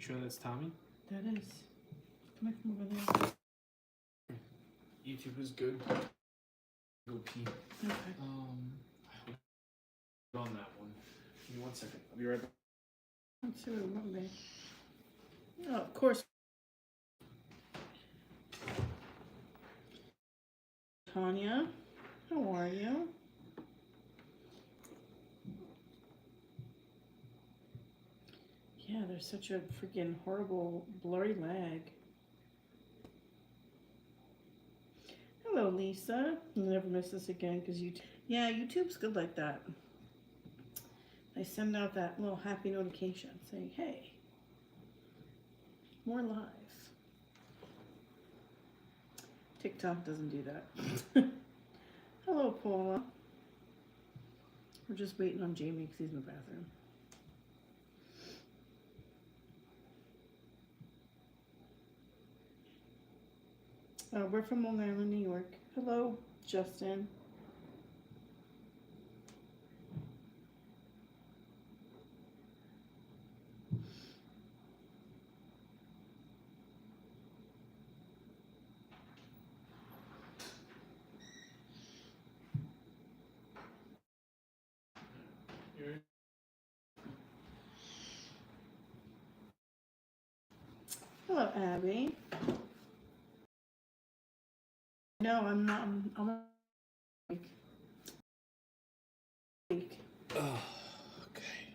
sure that's Tommy? That is. Come over there. YouTube is good. Go pee. Okay. I hope on that one. Give me 1 second. I'll be right back. Let's see what it will be. Oh, of course. Tanya, how are you? Yeah, there's such a freaking horrible blurry lag. Hello, Lisa. You'll never miss this again because YouTube's good like that. I send out that little happy notification saying, hey, more live. TikTok doesn't do that. Hello, Paula. We're just waiting on Jamie because he's in the bathroom. We're from Long Island, New York. Hello, Justin. Hello, Abby. No, I'm not. I'm Oh, okay.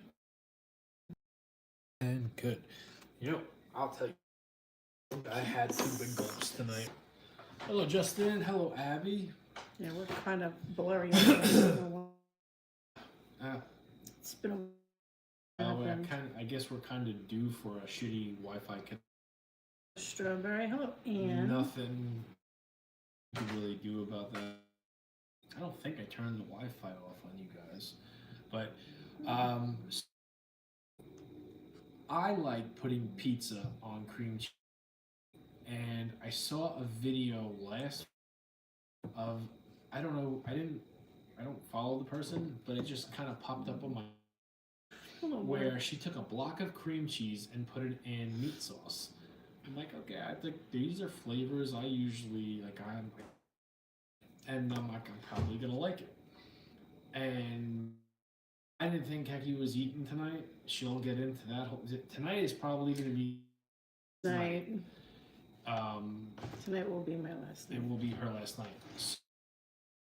And good. You know, I'll tell you, I had some big gulps tonight. Hello, Justin. Hello, Abby. Yeah, we're kind of blurry. It's been a while. I guess we're kind of due for a shitty Wi-Fi connection. Strawberry. Hello, Ann. Nothing to really do about that. I don't think I turned the Wi-Fi off on you guys, but I like putting pizza on cream cheese, and I saw a video last of I don't know I don't follow the person, but it just kind of popped up on my where she took a block of cream cheese and put it in meat sauce. I'm like, okay, I think these are flavors I usually like. And I'm like, I'm probably gonna like it. And I didn't think Keki was eating tonight. She'll get into that. Tonight is probably gonna be tonight. Tonight will be my last night. It will be her last night. So,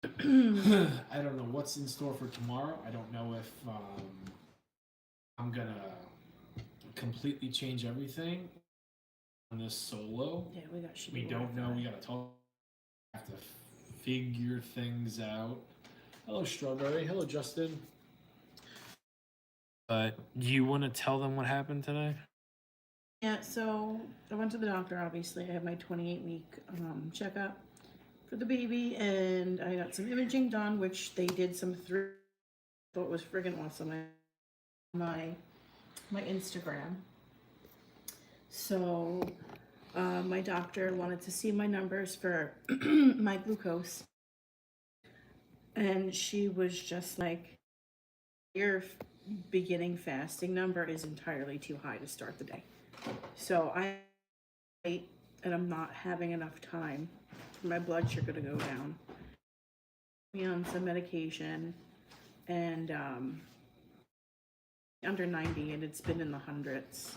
I don't know what's in store for tomorrow. I don't know if I'm gonna completely change everything on this solo. Yeah, we don't know. We gotta talk. Have to figure things out. Hello, Strawberry. Hello, Justin. Do you want to tell them what happened today? Yeah, so I went to the doctor, obviously. I had my 28-week checkup for the baby, and I got some imaging done, which they did some through. I thought it was friggin' awesome. My Instagram. So my doctor wanted to see my numbers for my glucose, and she was just like, your beginning fasting number is entirely too high to start the day. So I ate, and I'm not having enough time for my blood sugar to go down. I'm on some medication, and under 90, and it's been in the hundreds.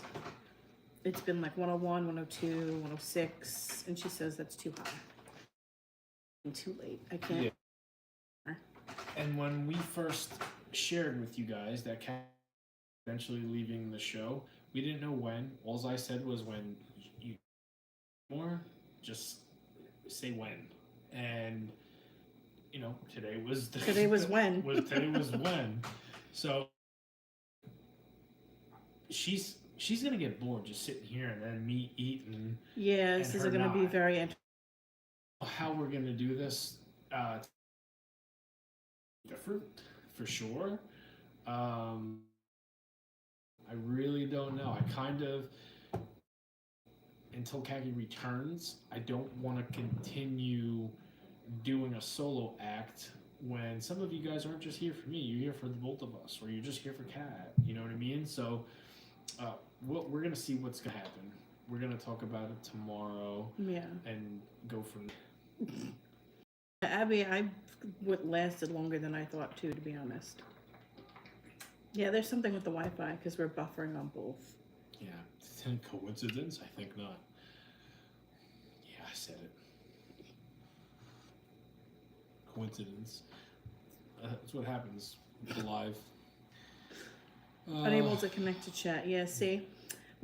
It's been like 101, 102, 106, and she says that's too high. And too late. I can't. Yeah. And when we first shared with you guys that Kat eventually leaving the show, we didn't know when. All I said was when you more, just say when. And you know, today was when. Today was when. So she's gonna get bored just sitting here and then me eating. Yeah, this is gonna be very interesting. How we're gonna do this different for sure. I really don't know. I kind of, until Kaki returns, I don't want to continue doing a solo act when some of you guys aren't just here for me. You're here for the both of us, or you're just here for Kat. You know what I mean? So we're gonna see what's gonna happen. We're gonna talk about it tomorrow Yeah. and go from there. Abby, I would lasted longer than I thought too, to be honest. Yeah, there's something with the Wi-Fi because we're buffering on both. Yeah, coincidence? I think not. Yeah, I said it. Coincidence. That's what happens live. Unable to connect to chat. Yeah, see,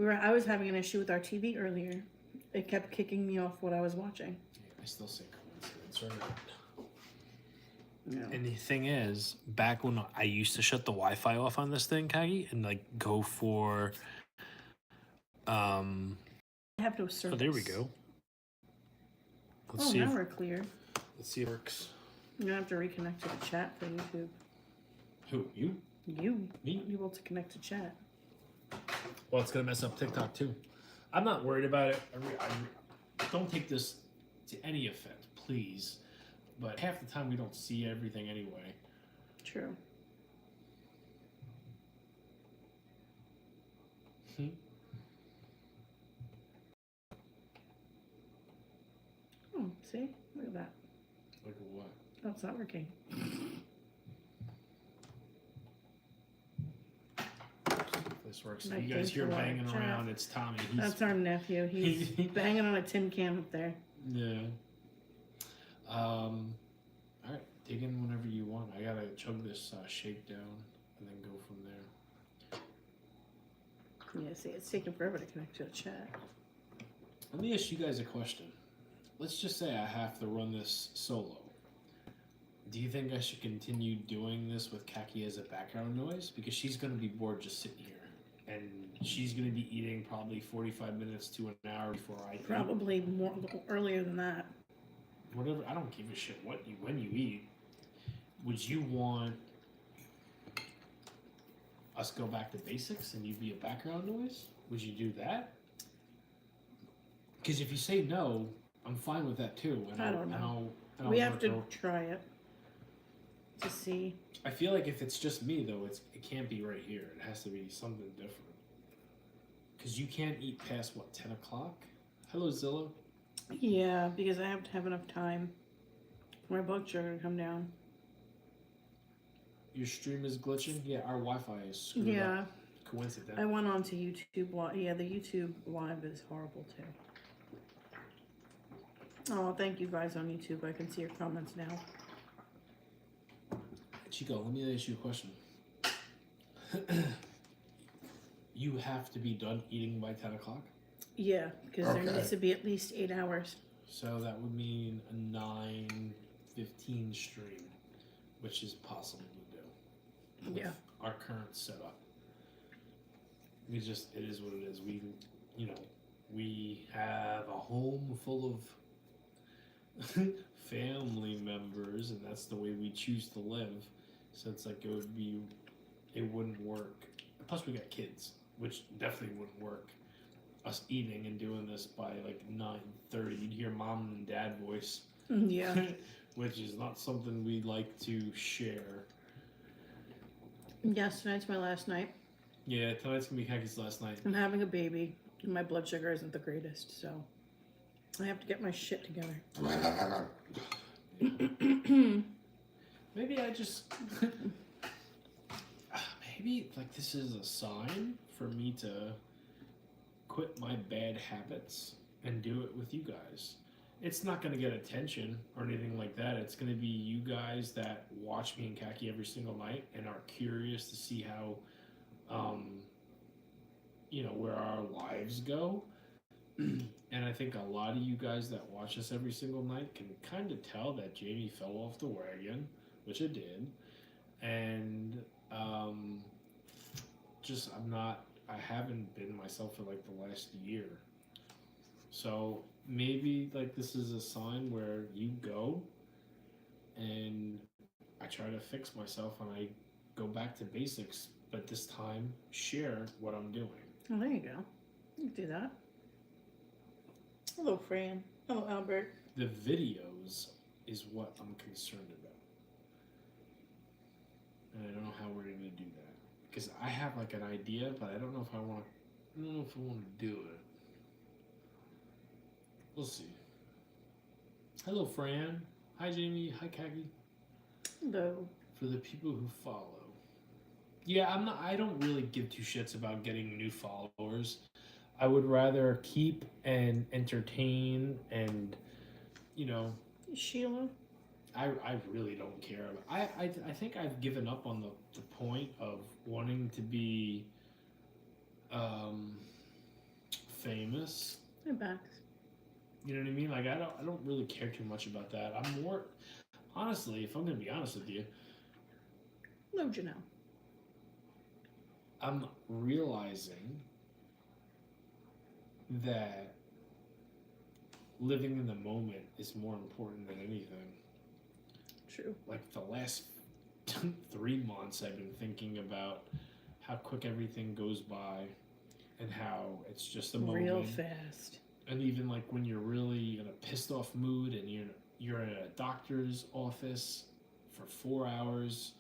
I was having an issue with our TV earlier. It kept kicking me off what I was watching. Yeah, I still say coincidence or not. Yeah. And the thing is, back when I used to shut the Wi-Fi off on this thing, Kagi, and like go for, I have no service. oh, there we go. Let's Oh, see. now If, we're clear. let's see if it works. I'm gonna have to reconnect to the chat for YouTube. Who? You? You Me? able to connect to chat? Well, it's gonna mess up TikTok too. I'm not worried about it. I don't take this to any effect, please. But half the time we don't see everything anyway. True. Oh, see? Look at that. Like what? Oh, it's not working. This works. Like You guys hear this banging works. around? It's Tommy. That's our nephew. He's banging on a tin can up there. Yeah. All right. Dig in whenever you want. I gotta chug this shake down and then go from there. Yeah, see, it's taking forever to connect to the chat. Let me ask you guys a question. Let's just say I have to run this solo. Do you think I should continue doing this with Kaki as a background noise? Because she's going to be bored just sitting here. And she's going to be eating probably 45 minutes to an hour before I eat. Probably more earlier than that. Whatever. I don't give a shit when you eat. Would you want us go back to basics and you be a background noise? Would you do that? Because if you say no, I'm fine with that too. And I don't know. and I'll We have work to out. try it to see. I feel like if it's just me though, it can't be right here. It has to be something different. Because you can't eat past what, 10 o'clock? Hello, Zilla. Yeah, because I have to have enough time for my blood sugar to come down. Your stream is glitching. Yeah, our Wi-Fi is screwed Yeah. up. Coincidence. I went on to YouTube Live. Yeah, the YouTube Live is horrible too. Oh, thank you guys on YouTube. I can see your comments now. Chico, let me ask you a question. You have to be done eating by 10 o'clock? Yeah, because there Okay. needs to be at least 8 hours. So that would mean a 9:15 stream, which is possible to do. With Yeah. our current setup. It is what it is. We have a home full of family members, and that's the way we choose to live. So it's like it wouldn't work. Plus, we got kids, which definitely wouldn't work. Us eating and doing this by like 9:30, you'd hear mom and dad voice, Yeah. which is not something we like to share. Yes, tonight's my last night. Yeah, tonight's gonna be Kaki's last night. I'm having a baby, and my blood sugar isn't the greatest, so I have to get my shit together. Maybe I just maybe like this is a sign for me to quit my bad habits and do it with you guys. It's not going to get attention or anything like that. It's going to be you guys that watch me and Kaki every single night and are curious to see how where our lives go. And I think a lot of you guys that watch us every single night can kind of tell that Jamie fell off the wagon, which it did. And I haven't been myself for like the last year. So maybe like this is a sign where you go and I try to fix myself and I go back to basics, but this time share what I'm doing. Oh, there you go. You can do that. Hello, Fran. Hello, Albert. The videos is what I'm concerned about. And I don't know how we're going to do that. Because I have like an idea, but I don't know if I want to I don't know if I want to do it. We'll see. Hello, Fran. Hi, Jamie. Hi, Kagi. Hello. For the people who follow. Yeah, I'm not. I don't really give two shits about getting new followers. I would rather keep and entertain, and you know, Sheila. I really don't care. I think I've given up on the point of wanting to be um, famous. Hi, back. You know what I mean? Like I don't really care too much about that. I'm more honestly, if I'm gonna be honest with you, Hello, Janelle. I'm realizing that living in the moment is more important than anything. True. Like the last 3 months, I've been thinking about how quick everything goes by and how it's just a moment. Real fast. And even like when you're really in a pissed off mood and you're in a doctor's office for 4 hours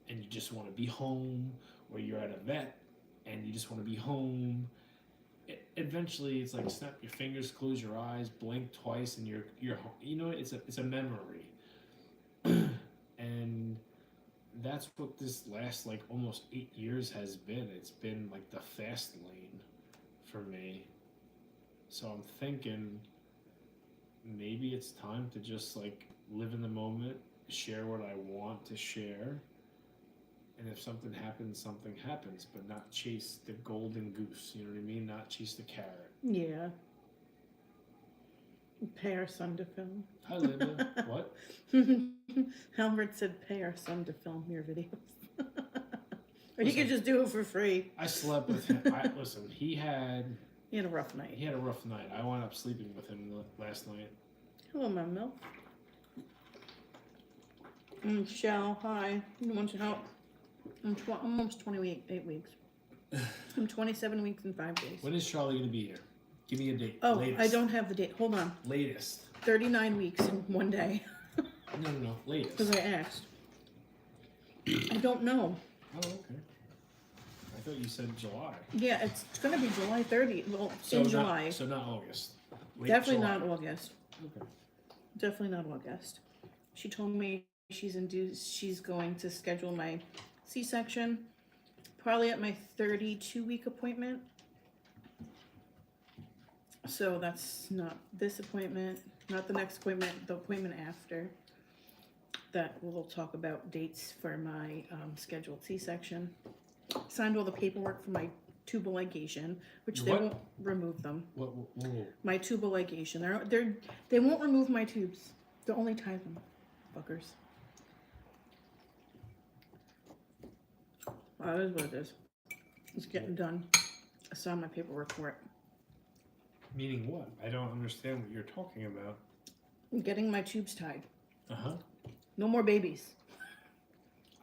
and you just want to be home, or you're at a vet and you just want to be home. Eventually, it's like snap your fingers, close your eyes, blink twice, and you're home. You know, it's a memory, and that's what this last like almost 8 years has been. It's been like the fast lane for me. So I'm thinking maybe it's time to just like live in the moment, share what I want to share. And if something happens, but not chase the golden goose. You know what I mean? Not chase the carrot. Yeah. Pay our son to film. Hi, Linda. What? Albert said pay our son to film your videos. Or he could just do it for free. I slept with him. Listen, he had a rough night. He had a rough night. I wound up sleeping with him last night. Hello, my milk. Michelle, hi. You want some help? I'm almost 8 weeks. I'm 27 weeks and 5 days. When is Charlie going to be here? Give me a date. Oh, Latest. I don't have the date. Hold on. Latest. 39 weeks in 1 day. No. Latest. Because I asked. I don't know. Oh, okay. I thought you said July. Yeah, it's going to be July 30th. Well, So in July. So not August. Late Definitely July. not August. Okay. Definitely not August. She told me she's going to schedule my C-section probably at my 32-week appointment. So that's not this appointment, not the next appointment, the appointment after. That we'll talk about dates for my scheduled C-section. Signed all the paperwork for my tubal ligation, which they What? won't remove them. What? My tubal ligation. They won't remove my tubes. They'll only tie them, fuckers. Well, that is what it is. It's getting done. I saw my paperwork for it. Meaning what? I don't understand what you're talking about. I'm getting my tubes tied. Uh-huh. No more babies.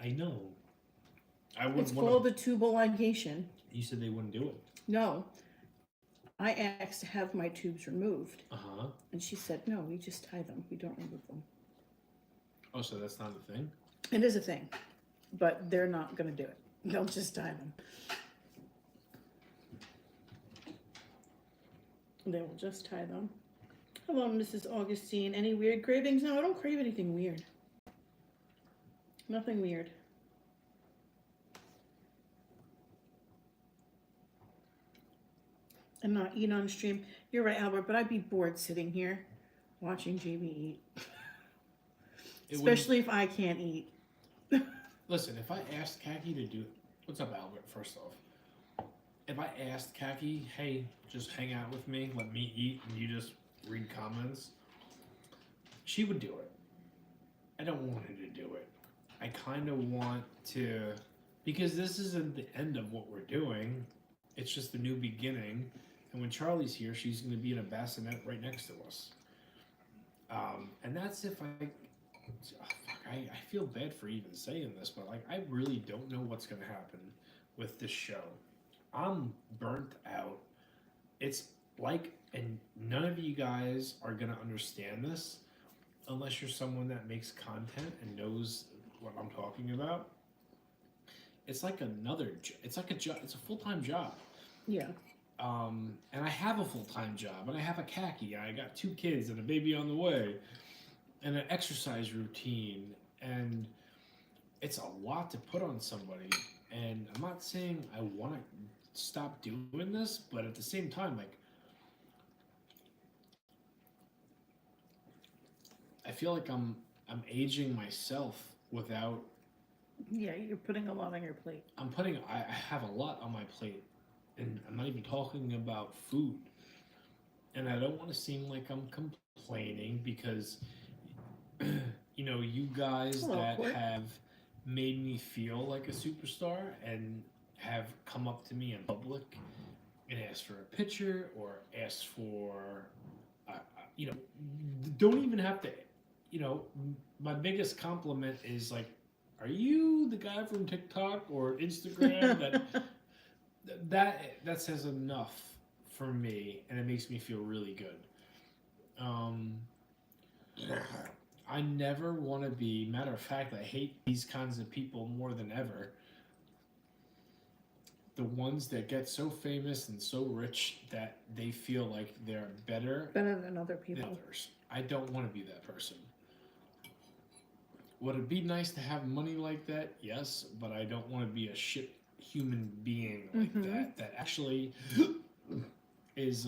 I know. I wouldn't It's want called a tubal ligation. You said they wouldn't do it. No. I asked to have my tubes removed. Uh-huh. And she said, no, we just tie them. We don't remove them. Oh, so that's not a thing? It is a thing. But they're not going to do it. They'll just tie them. They will just tie them. Hello, Mrs. Augustine. Any weird cravings? No, I don't crave anything weird. Nothing weird. And not eat on stream. You're right, Albert, but I'd be bored sitting here watching Jamie eat. Especially if I can't eat. Listen, if I asked Kaki to do... What's up, Albert, first off? If I asked Kaki, hey, just hang out with me, let me eat, and you just read comments, she would do it. I don't want her to do it. I kind of want to... Because this isn't the end of what we're doing. It's just the new beginning. And when Charlie's here, she's going to be in a bassinet right next to us. And that's if I feel bad for even saying this, but like I really don't know what's going to happen with this show. I'm burnt out. It's like, and none of you guys are going to understand this unless you're someone that makes content and knows what I'm talking about. It's like it's like a job. It's a full-time job. Yeah. And I have a full-time job, and I have a khaki, and I got 2 kids and a baby on the way, and an exercise routine, and it's a lot to put on somebody. And I'm not saying I want to stop doing this, but at the same time, like, I feel like I'm aging myself without. Yeah, you're putting a lot on your plate. I have a lot on my plate, and I'm not even talking about food. And I don't want to seem like I'm complaining because, you guys Hello, that Court. have made me feel like a superstar and have come up to me in public and asked for a picture or asked for, you know, don't even have to, you know, my biggest compliment is like, are you the guy from TikTok or Instagram that says enough for me, and it makes me feel really good. Um, I never want to be. Matter of fact, I hate these kinds of people more than ever. The ones that get so famous and so rich that they feel like they're better Better than other than people. others. I don't want to be that person. Would it be nice to have money like that? Yes, but I don't want to be a shit human being like that. That actually is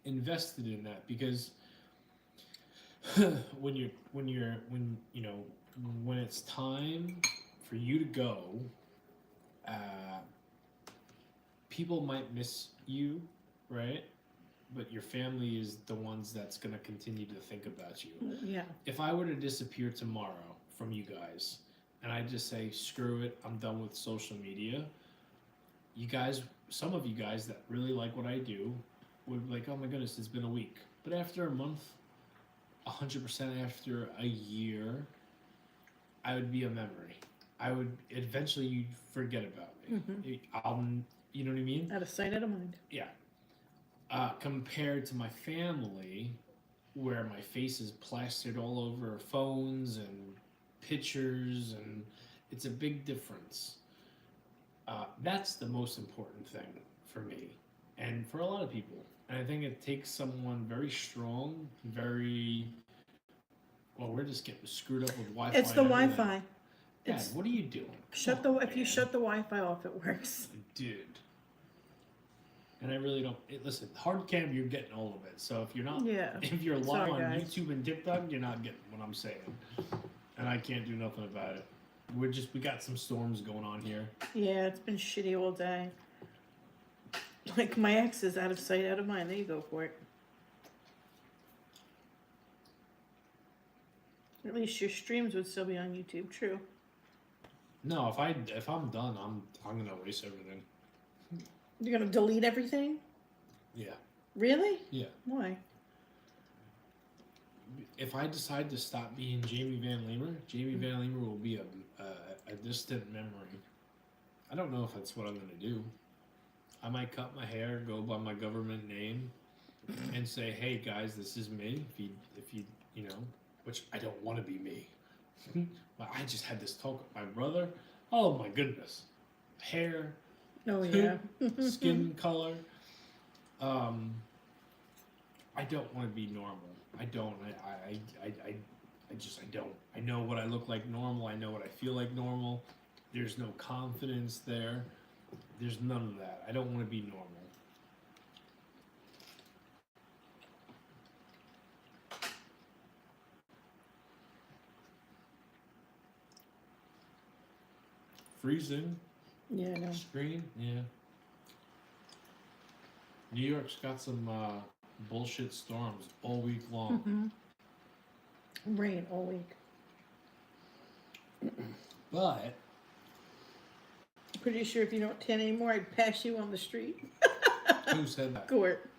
invested in that because when it's time for you to go, uh, people might miss you, right? But your family is the ones that's gonna continue to think about you. Yeah. If I were to disappear tomorrow from you guys, and I just say screw it, I'm done with social media, you guys, some of you guys that really like what I do, would be like, oh my goodness, it's been a week. But after a month, 100% after a year, I would be a memory. I would eventually you'd forget about me. You know what I mean? Out of sight, out of mind. Yeah. Compared to my family, where my face is plastered all over phones and pictures, and it's a big difference. That's the most important thing for me and for a lot of people. And I think it takes someone very strong, very. Well, we're just getting screwed up with Wi-Fi. It's the and everything. Wi-Fi. Dad, It's what are you doing? if you shut the Wi-Fi off, it works. Dude. And I really don't. Listen, hard cam, you're getting all of it. So if you're not, Yeah. if you're live Sorry, on guys. YouTube and TikTok, you're not getting what I'm saying. And I can't do nothing about it. We got some storms going on here. Yeah, it's been shitty all day. Like my ex is out of sight, out of mind. There you go for it. At least your streams would still be on YouTube. True. No, if I'm done, I'm gonna erase everything. You're gonna delete everything? Yeah. Really? Yeah. Why? If I decide to stop being Jamie Van Leemer, Jamie Van Leemer will be a distant memory. I don't know if that's what I'm gonna do. I might cut my hair, go by my government name, and say, "Hey guys, this is me." If you which I don't want to be me. But I just had this talk with my brother. Oh my goodness, hair, Oh yeah. skin color. I don't want to be normal. I don't. I don't. I know what I look like normal. I know what I feel like normal. There's no confidence there. There's none of that. I don't want to be normal. Freezing. Yeah, no. Screen. Yeah. New York's got some bullshit storms all week long. Rain all week. But Pretty sure if you don't tan anymore, I'd pass you on the street. who said that? Court.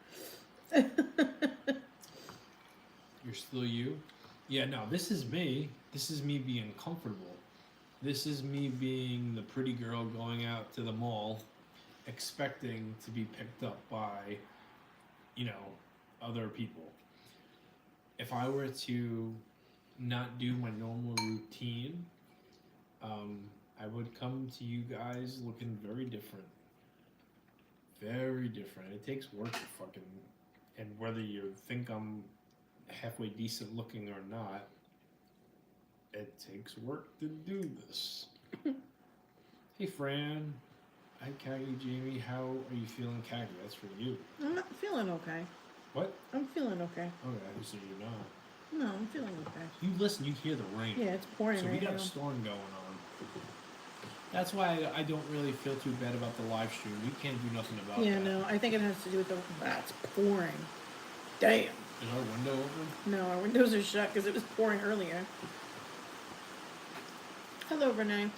You're still you? Yeah, no, this is me. This is me being comfortable. This is me being the pretty girl going out to the mall, expecting to be picked up by, other people. If I were to not do my normal routine, I would come to you guys looking very different. Very different. It takes work to fucking, and whether you think I'm halfway decent looking or not, it takes work to do this. Hey, Fran. Hi, Kaggy, Jamie. How are you feeling, Kaggy? That's for you. I'm not feeling okay. What? I'm feeling okay. Okay, so you're not. No, I'm feeling okay. You listen, you hear the rain. Yeah, it's pouring So we right got now. a storm going on. That's why I don't really feel too bad about the live stream. We can't do nothing about Yeah, that. no, I think it has to do with the. That's pouring. Damn. Is our window open? No, our windows are shut because it was pouring earlier. Hello, Renee.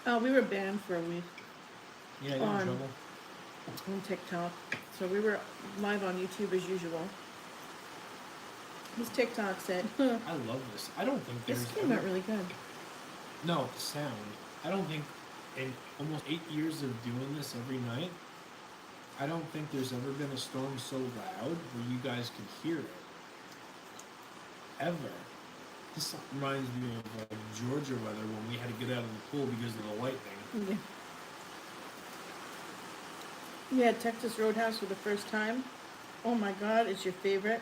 Oh, we were banned for a week Yeah, you're in On. trouble. on TikTok. So we were live on YouTube as usual. This TikTok said, huh, I love this. I don't think this there's came out ever, really good. no the sound. I don't think in almost 8 years of doing this every night, I don't think there's ever been a storm so loud where you guys could hear it. Ever. This reminds me of like Georgia weather when we had to get out of the pool because of the lightning. Yeah. Yeah, Texas Roadhouse for the first time. Oh my god, it's your favorite.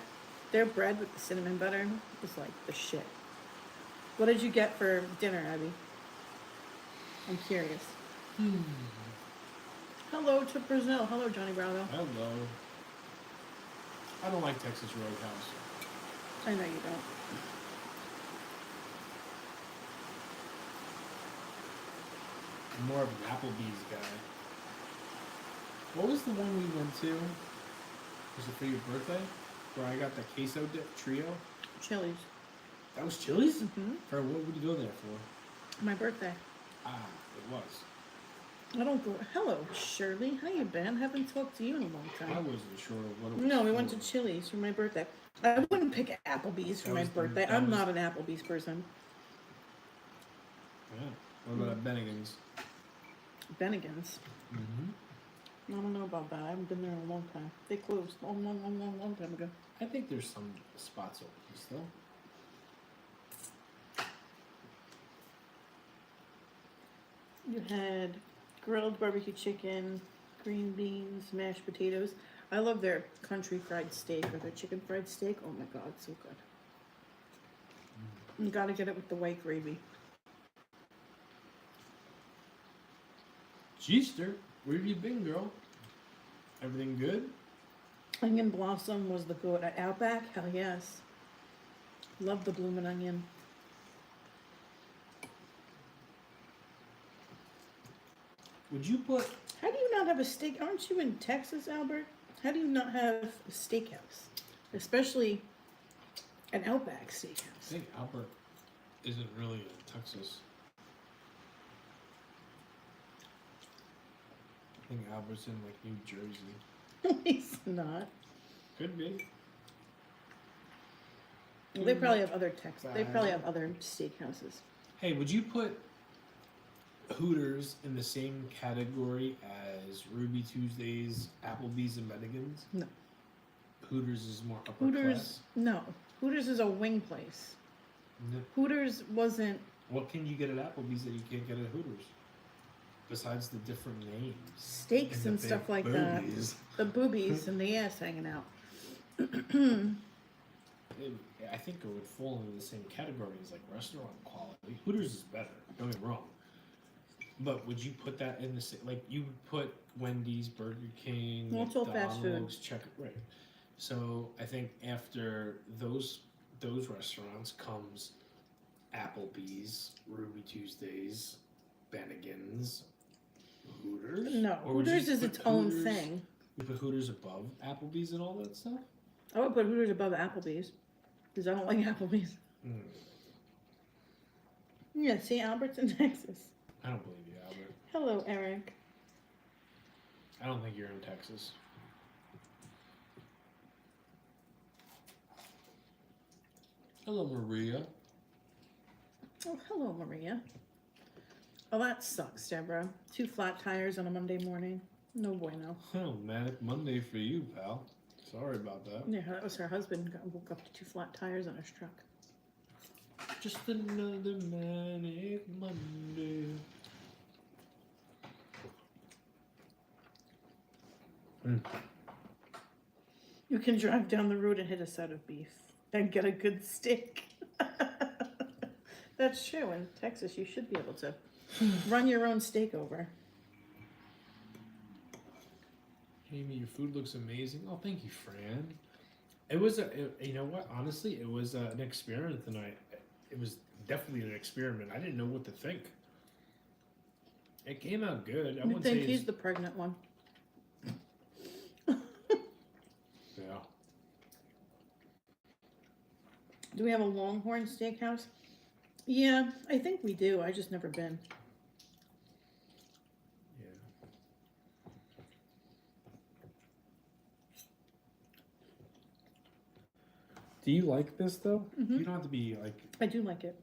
Their bread with the cinnamon butter is like the shit. What did you get for dinner, Abby? I'm curious. Hello to Brazil. Hello, Johnny Bravo. Hello. I don't like Texas Roadhouse. I know you don't. I'm more of an Applebee's guy. What was the one we went to? Was it for your birthday? Where I got the queso dip trio? Chili's. That was Chili's? Mm-hmm. For what would you go there for? My birthday. Ah, it was. I don't go. Hello, Shirley. How you been? Haven't talked to you in a long I time. wasn't sure what it was. No, we went to for. Chili's for my birthday. I wouldn't pick Applebee's for That my was the- birthday. that I'm was- not an Applebee's person. Yeah. What about Bennigan's? Bennigan's. Mm-hmm. I don't know about that. I haven't been there in a long time. They closed a long time ago. I think there's some spots open still. You had grilled barbecue chicken, green beans, mashed potatoes. I love their country fried steak or their chicken fried steak. Oh my god, so good. You gotta get it with the white gravy. Jeester, where have you been, girl? Everything good? Onion blossom was the goat at Outback. Hell yes. Love the bloomin' onion. Would you put How do you not have a steak? Aren't you in Texas, Albert? How do you not have a steakhouse? Especially an Outback I steakhouse. think Albert isn't really in Texas. I think Albert's in like New Jersey. He's not. Could be. Well, they probably have other They Bad. probably have other steakhouses. Hey, would you put Hooters in the same category as Ruby Tuesdays, Applebee's, and Bennigan's? No. Hooters is more upper Hooters, class. no. Hooters is a wing place. No. Hooters wasn't. What can you get at Applebee's that you can't get at Hooters? Besides the different names. Steaks the and big stuff like that. boobies. The boobies and the ass hanging out. I think it would fall into the same category as like restaurant quality. Hooters is better. Don't get me wrong. But would you put that in the same? Like you would put Wendy's, Burger King, Well, it's all fast food. McDonald's, right? So I think after those restaurants comes Applebee's, Ruby Tuesdays, Bennigan's, Hooters. No, Or would you Hooters is put its own Hooters- thing. You put Hooters above Applebee's and all that stuff. I would put Hooters above Applebee's because I don't like Applebee's. Mm, Yeah, see, Albert's in Texas. I don't believe you, Albert. Hello, Eric. I don't think you're in Texas. Hello, Maria. Oh, hello, Maria. Oh, that sucks, Deborah. 2 flat tires on a Monday morning. No bueno. Oh, manic Monday for you, pal. Sorry about that. Yeah, that was her husband. Woke up to 2 flat tires on his truck. Just another manic Monday. You can drive down the road and hit a side of beef and get a good steak. That's true. In Texas, you should be able to run your own steak over. Amy, your food looks amazing. Oh, thank you, Fran. It was you know what? Honestly, it was an experiment tonight. It was definitely an experiment. I didn't know what to think. It came out good. I You wouldn't think say he's the pregnant one? yeah. Do we have a Longhorn Steakhouse? Yeah, I think we do. I just never been. Yeah. Do you like this though? Mhm. You don't have to be like. I do like it.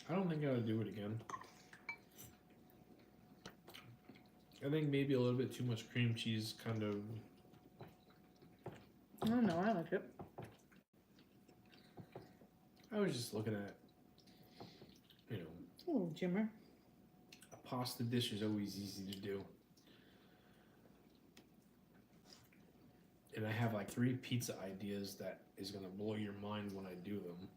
I don't think I would do it again. I think maybe a little bit too much cream cheese kind of. I don't know. I like it. I was just looking at, you know, Oh, Jimmer. a pasta dish is always easy to do. And I have like 3 pizza ideas that is going to blow your mind when I do them.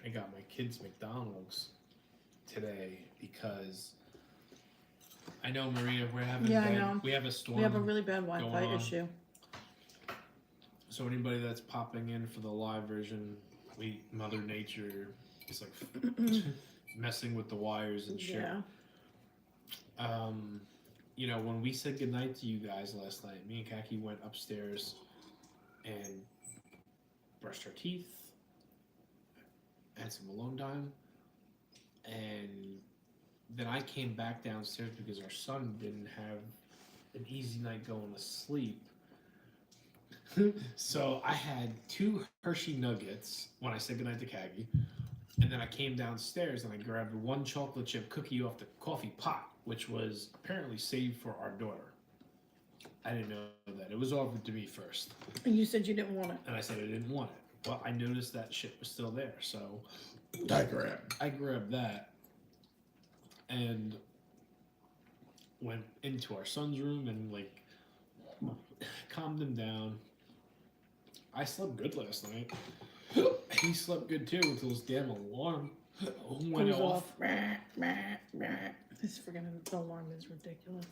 I got my kids McDonald's today because I know, Maria, we're having Yeah, I know. we have a storm. We have a really bad Wi-Fi going on. issue. So anybody that's popping in for the live version, Mother Nature is like messing with the wires and shit. Yeah. You know, when we said goodnight to you guys last night, me and Kaki went upstairs and brushed our teeth, had some alone time, and then I came back downstairs because our son didn't have an easy night going to sleep. So I had 2 Hershey Nuggets when I said goodnight to Kagi, and then I came downstairs and I grabbed 1 chocolate chip cookie off the coffee pot, which was apparently saved for our daughter. I didn't know that. It was offered to me first. And you said you didn't want it. And I said I didn't want it. Well, I noticed that shit was still there, so I grabbed that and went into our son's room and like calmed him down. I slept good last night. He slept good too until his damn alarm went Goes off. This freaking alarm is ridiculous.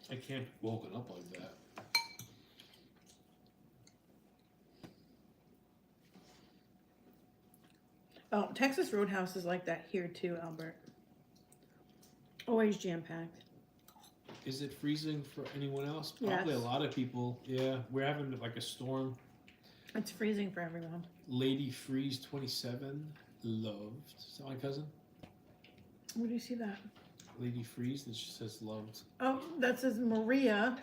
I can't be woken up like that. Oh, Texas Roadhouse is like that here too, Albert. Always jam-packed. Is it freezing for anyone else? Probably Yes. a lot of people. Yeah, we're having like a storm. It's freezing for everyone. Lady Freeze 27 loved. Is that my cousin? Where do you see that? Lady Freeze, and she says loved. Oh, that says Maria.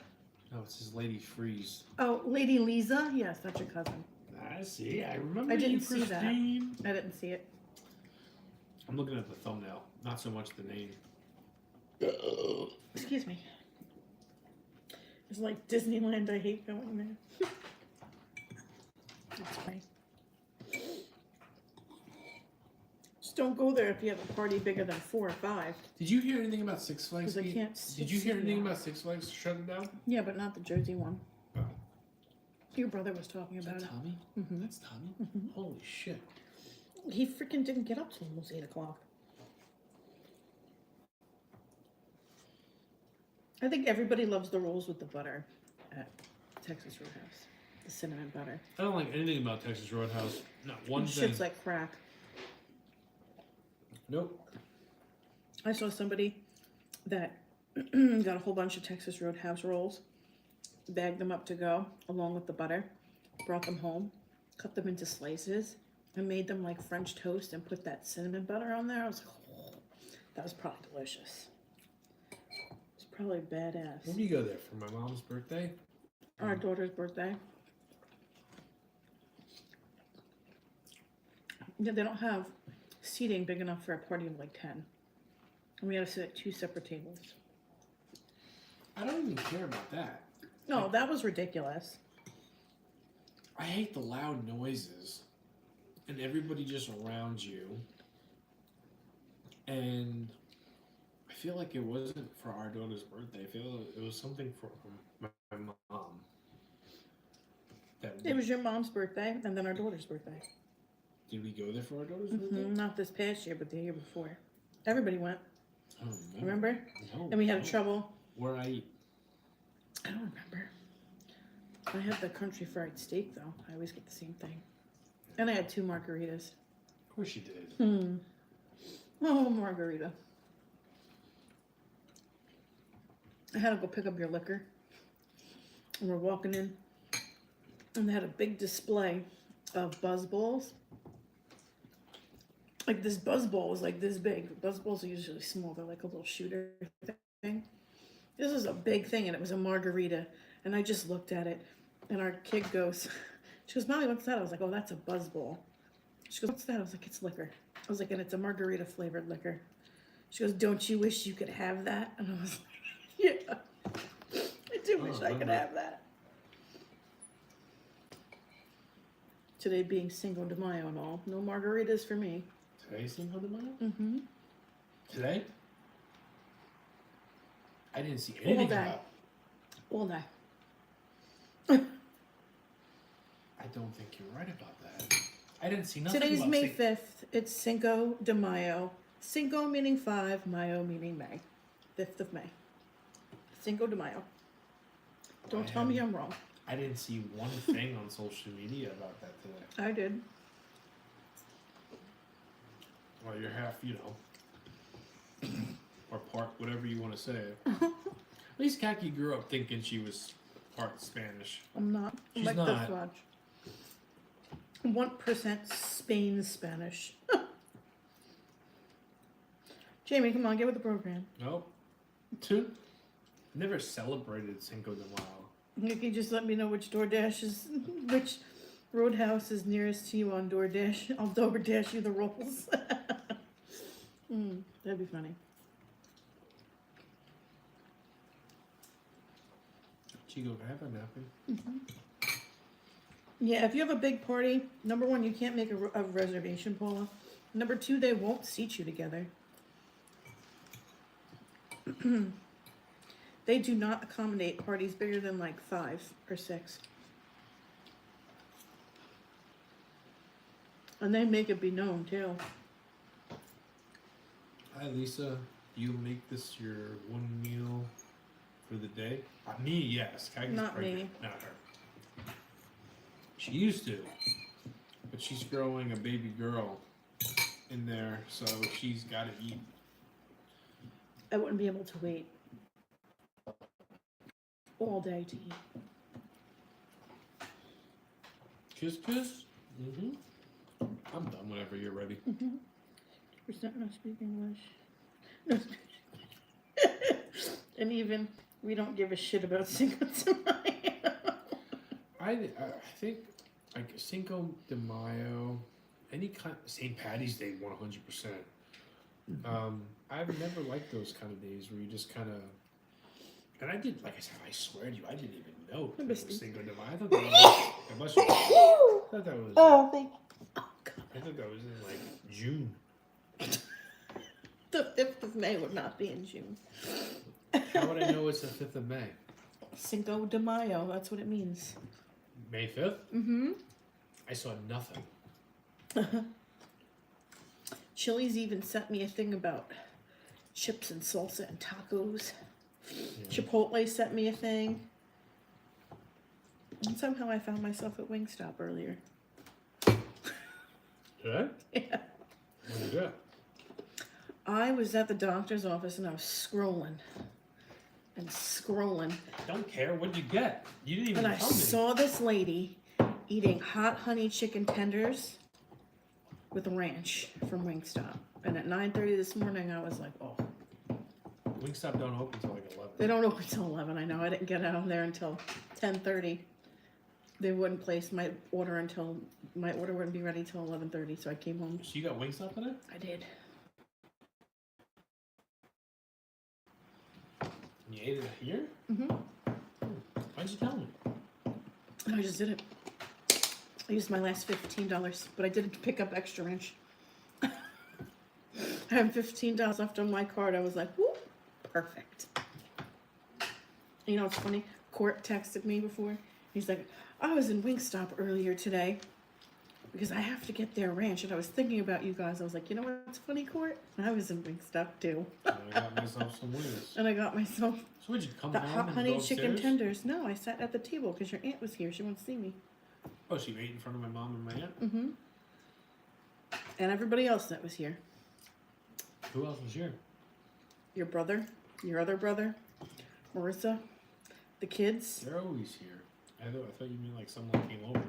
No, it says Lady Freeze. Oh, Lady Lisa. Yes, that's your cousin. I see. I remember I didn't you, see that. Christine. I didn't see it. I'm looking at the thumbnail, not so much the name. Excuse me. It's like Disneyland. I hate going there. That's funny. Just don't go there if you have a party bigger than 4 or 5. Did you hear anything about Six Flags? Because I can't Did you hear sit anything now. about Six Flags shutting down? Yeah, but not the Jersey one. Oh. Your brother was talking Is about that it. Tommy? Mhm. That's Tommy? Mhm. Holy shit. He freaking didn't get up till almost 8 o'clock. I think everybody loves the rolls with the butter at Texas Roadhouse. The cinnamon butter. I don't like anything about Texas Roadhouse. Not one thing. Shit's like crack. Nope. I saw somebody that got a whole bunch of Texas Roadhouse rolls, bagged them up to go along with the butter, brought them home, cut them into slices, and made them like French toast and put that cinnamon butter on there. I was like, oh, that was probably delicious. It's probably When badass. do you go there? For my mom's birthday? Our daughter's birthday. Yeah, they don't have seating big enough for a party of like 10. And we had to sit at 2 separate tables. I don't even care about that. No, that was ridiculous. I hate the loud noises. and everybody just around you. And I feel like it wasn't for our daughter's birthday. I feel it was something for my mom. That It was your mom's birthday and then our daughter's birthday. did we go there for our daughter's birthday? Not this past year, but the year before. Everybody went. I don't Remember? No. And we had no. trouble. Where I eat? I don't remember. I had the country fried steak though. I always get the same thing. And I had 2 margaritas. Of course you did. Oh, margarita. I had to go pick up your liquor. And we're walking in. And they had a big display of buzz balls. Like this buzz ball was like this big. Buzz balls are usually small. They're like a little shooter thing. This was a big thing and it was a margarita. And I just looked at it. And our kid goes, she goes, Mommy, what's that? I was like, oh, that's a buzz ball. She goes, what's that? I was like, it's liquor. I was like, and it's a margarita flavored liquor. She goes, don't you wish you could have that? And I was like, yeah, I do wish I could have that. Today being Cinco de Mayo and all. No margaritas for me. Today's Cinco de Mayo? Mm-hmm. Today? I didn't see anything day. about. All day. I don't think you're right about that. I didn't see nothing Today's about May 5th. It's Cinco de Mayo. Cinco meaning 5, Mayo meaning May. 5th of May. Cinco de Mayo. Don't tell me I'm wrong. I didn't see one thing on social media about that today. I did. Well, you're half, or part, whatever you want to say. At least Kaki grew up thinking she was part Spanish. I'm not. She's like not. the fudge. 1% Spain Spanish. Jamie, come on, get with the program. Nope. Two. Never celebrated Cinco de Mayo. You can just let me know which which roadhouse is nearest to you on DoorDash. I'll DoorDash you the rolls. That'd be funny. Chico, can I have a napkin? Yeah, if you have a big party, number 1, you can't make a reservation, Paula. Number 2, they won't seat you together. They do not accommodate parties bigger than like 5 or 6. And they make it be known too. Hi, Lisa. You make this your one meal for the day? Me, yes. Kagi's Not pregnant. me. Not her. She used to, but she's growing a baby girl in there, so she's got to eat. I wouldn't be able to wait all day to eat. Kiss, kiss. I'm done whenever you're ready. Percent not speak English. No. And even we don't give a shit about Cinco de Mayo. I think like Cinco de Mayo, any kind, St. Patty's Day, 100%. I've never liked those kind of days where you just kind of. And I did, like I said, I swear to you, I didn't even know it was Cinco de Mayo. I thought that was. I thought that was. Oh, thank you. Oh, God. I thought that was in like June. The 5th of May would not be in June. How would I know it's the 5th of May? Cinco de Mayo, that's what it means. May 5th? Mm-hmm. I saw nothing. Chili's even sent me a thing about chips and salsa and tacos. Yeah. Chipotle sent me a thing. And somehow I found myself at Wingstop earlier. Did I? Yeah. What did you get? I was at the doctor's office and I was scrolling. And scrolling. Don't care. What'd you get? You didn't even And I tell me. saw this lady eating hot honey chicken tenders with ranch from Wingstop. And at 9:30 this morning, I was like, oh. Wingstop don't open until like 11. They don't open till 11. I know. I didn't get out there until 10:30. They wouldn't place my order wouldn't be ready till 11:30. So I came home. So you got Wingstop today? I did. You ate it here? Mm-hmm. Why'd you tell me? I just did it. I used my last $15, but I did pick up extra ranch. I have $15 left on my card. I was like, whoop, perfect. You know what's funny? Court texted me before. He's like, I was in Wingstop earlier today because I have to get their ranch. And I was thinking about you guys. I was like, you know what's funny, Court? I was in Wingstop too. I got myself some wings. And I got myself So would you come the home hot and honey go chicken upstairs? tenders. No, I sat at the table because your aunt was here. She wants to see me. Oh, so you ate in front of my mom and my aunt? Mm-hmm. And everybody else that was here. Who else was here? Your brother, your other brother, Marissa, the kids. They're always here. I thought you meant like someone came over.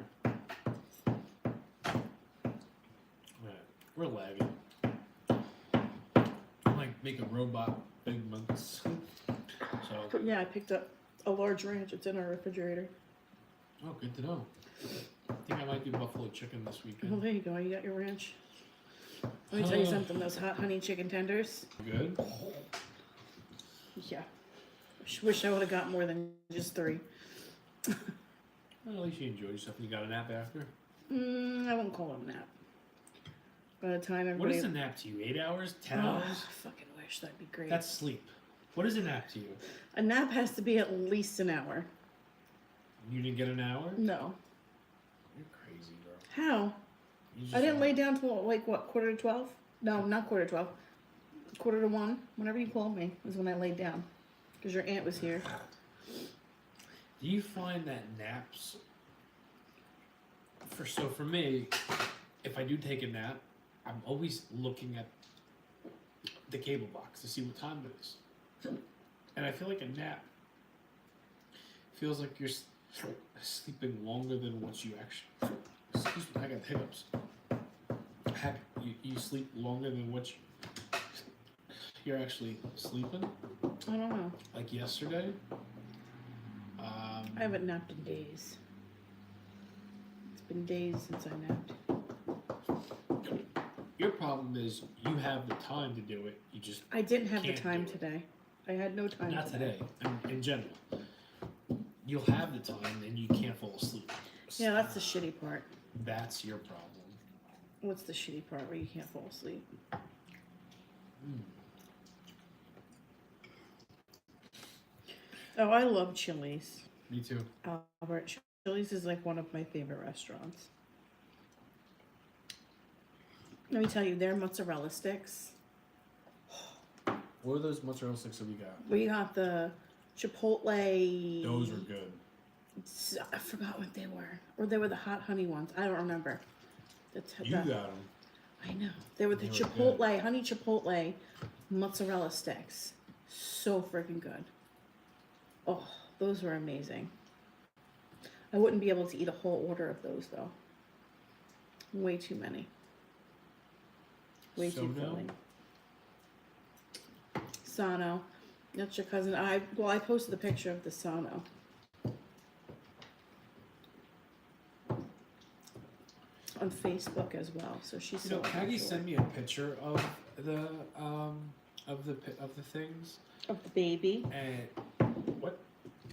Alright, we're lagging. I'm like making robot big months. So, But yeah, I picked up a large ranch. It's in our refrigerator. oh, good to know. I think I might do buffalo chicken this Well, weekend. there you go. You got your ranch. Let me tell you something. Those hot honey chicken tenders. Good? Yeah. Wish I would have got more than just 3. Well, at least you enjoyed yourself and you got a nap after. I won't call it a nap. By the time What everybody. is a nap to you? 8 hours? 10 Oh, hours? I fucking wish that'd be great. That's sleep. What is a nap to you? A nap has to be at least an hour. You didn't get an hour? No. You're crazy, girl. How? You just I didn't want- lay down till like what, quarter to 12? No, not quarter to 12. Quarter to 1. Whenever you called me was when I laid down, because your aunt was here. Do you find that naps? For me, if I do take a nap, I'm always looking at the cable box to see what time it is, and I feel like a nap feels like you're sleeping longer than what you actually. Excuse me, I got hiccups. You sleep longer than what you're actually sleeping. I don't know. Like yesterday. I haven't napped in days. It's been days since I napped. Your problem is you have the time to do it. You just I didn't have the Can't time do it. today. I had no time not today. In general, you'll have the time and you can't fall asleep. Yeah, that's the shitty part. That's your problem. What's the shitty part where you can't fall asleep? Oh, I love Chili's. Me too. Albert, Chili's is like one of my favorite restaurants. Let me tell you, their mozzarella sticks. What are those mozzarella sticks that we got? We got the Chipotle. Those were good. I forgot what they were. Or they were the hot honey ones. I don't remember. You got them. I know. They were the They were Chipotle, honey Chipotle mozzarella sticks. So freaking good. Oh, those were amazing. I wouldn't be able to eat a whole order of those though. Way too many. Way too Sono? filling. Sano. That's your cousin. I posted the picture of the Sano. On Facebook as well, so she's. You know, so Maggie unusual. sent me a picture of the things Of the baby. and what?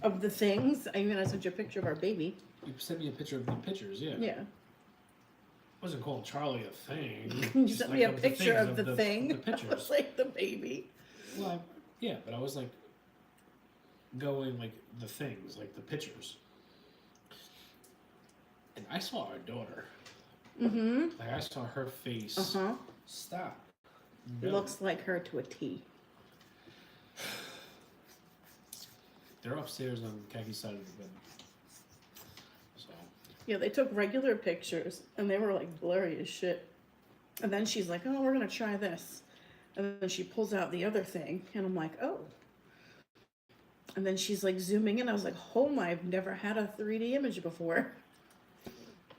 Of the things. I even I sent you a picture of our baby. You sent me a picture of the pictures. Yeah. Yeah. Wasn't calling Charlie a thing. You just sent like me a the picture things of the thing. The I was pictures. like the baby. Well, yeah, but I was like going like the things, like the pictures. And I saw our daughter. Mm-hmm. Like I saw her face. Uh-huh. Stop. No. Looks like her to a T. They're upstairs on Kaki's side of the bed. So Yeah, they took regular pictures and they were like blurry as shit. And then she's like, oh, we're gonna try this. And then she pulls out the other thing and I'm like, oh. And then she's like zooming in. I was like, oh my, I've never had a 3D image before.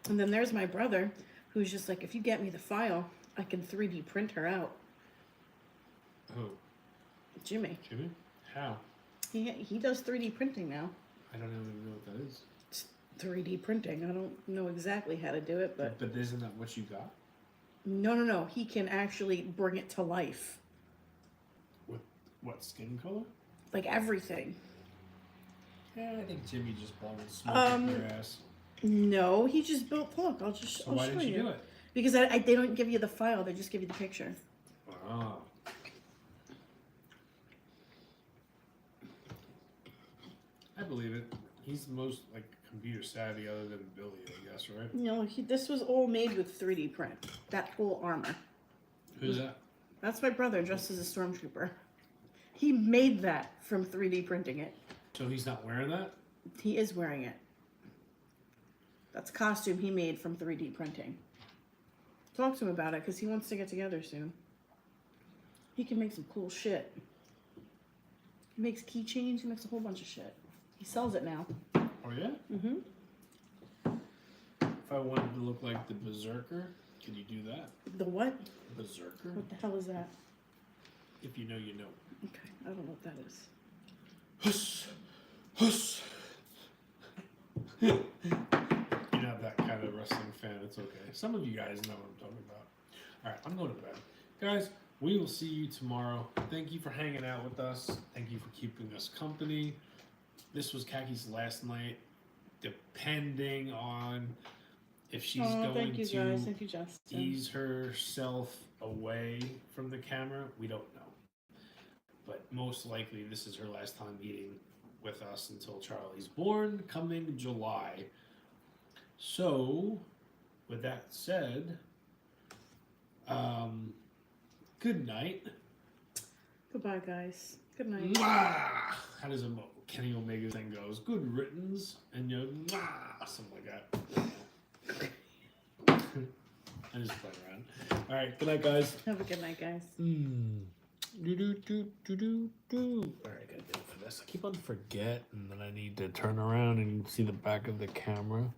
And then there's my brother who's just like, if you get me the file, I can 3D print her out. who? Jimmy. Jimmy? How? He does 3D printing now. I don't even know what that is. It's 3D printing. I don't know exactly how to do it, but But isn't that what you got? no. He can actually bring it to life. With what skin color? Like everything. Yeah, I think Jimmy just bought it smoking your ass. No, he just built. Look, I'll So why show didn't you do it? Because they don't give you the file; they just give you the picture. Ah. I believe it. He's the most like computer savvy other than Billy, I guess, right? No, this was all made with 3D print. That whole armor. Who's that? That's my brother dressed as a stormtrooper. He made that from 3D printing it. So he's not wearing that? He is wearing it. That's a costume he made from 3D printing. Talk to him about it because he wants to get together soon. He can make some cool shit. He makes keychains. He makes a whole bunch of shit. He sells it now. Oh yeah? Mm-hmm. If I wanted to look like the Berserker, could you do that? The what? Berserker? What the hell is that? If you know, you know. Okay, I don't know what that is. Huss! Huss! You're not that kind of wrestling fan, it's okay. Some of you guys know what I'm talking about. Alright, I'm going to bed. Guys, we will see you tomorrow. Thank you for hanging out with us. Thank you for keeping us company. This was Kaki's last night, depending on if she's going thank you to guys. Thank you, Justin. ease herself away from the camera. We don't know. But most likely this is her last time eating with us until Charlie's born, coming July. So, with that said, good night. Goodbye, guys. Good night. Mwah! How does a Kenny Omega thing goes? Good riddance, and you mwah! Something like that. I just play around. All right, good night, guys. Have a good night, guys. Do do do do do do. All right, I gotta do it for this. I keep on forget, and then I need to turn around and see the back of the camera.